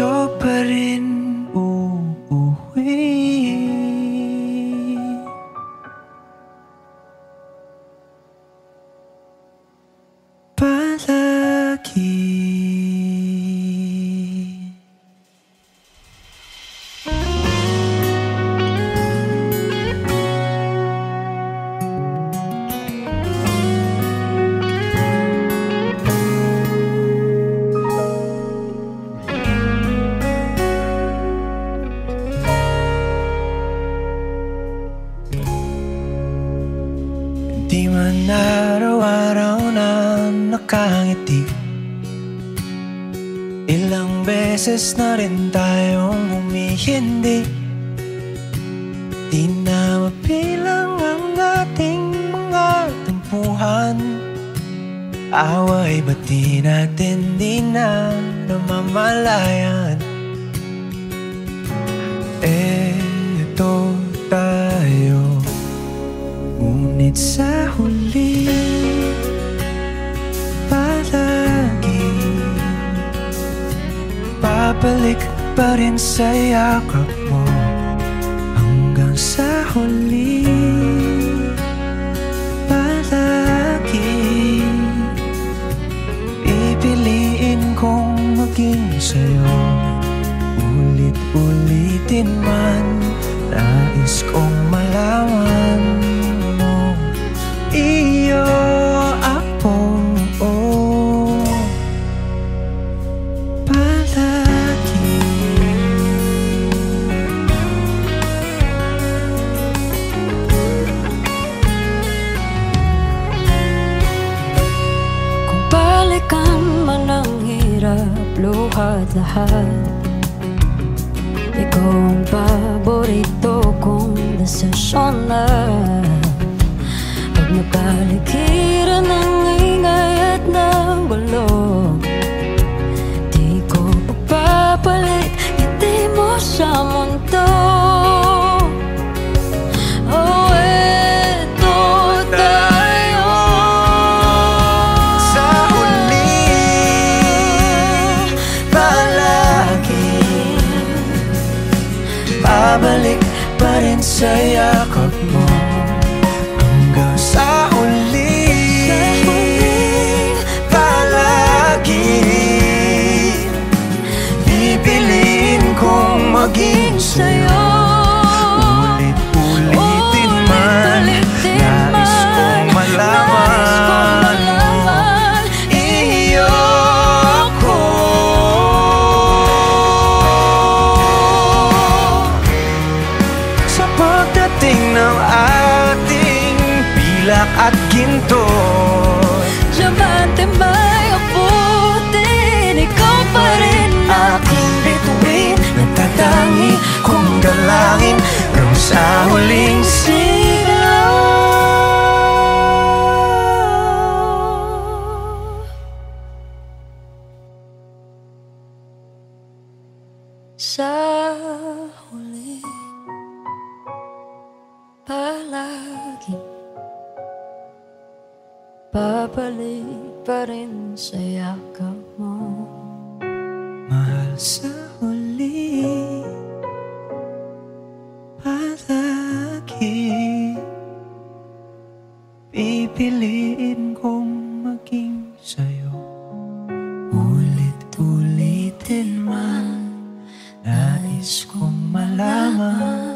sa'yo pa rin uuwi. Palagi. Di man araw-araw na nakangiti, ilang beses na rin tayong humihindi. Di na mapilang ang ating mga tampuhan. Away ba't di natin di na namamalayan? Eto tayo, ngunit sa huli palagi babalik pa rin sa yakap mo hanggang sa huli. Palagi pipiliin kong maging sa'yo, ulit-ulitin man. Nais kong malaman iyo ako, palagi. Kung balikan man ang hirap, luhat lahat, ikaw ang paborito kong desisyon na. Pag napaligiran ng ingay at ng gulo, di ko pagpapalit ngiti mo sa mundo. Oh, eto tayo Sa huli palagi babalik pa rin sa yakap mo hanggang sa huli. Palagi pipiliin kong maging sa'yo, ulit-ulitin man. Nais kong malaman iyo ako. Sa pagdating ng ating pilak at ginto, diamante may abutin, ikaw pa rin aking bituin, nagtatangi kong dalangin hanggang sa huling sigaw. sa huli. Palagi babalik pa rin sa yakap mo. Mahal, sa huli palagi pipiliin kong maging sa'yo, ulit-ulitin man. Nais kong malaman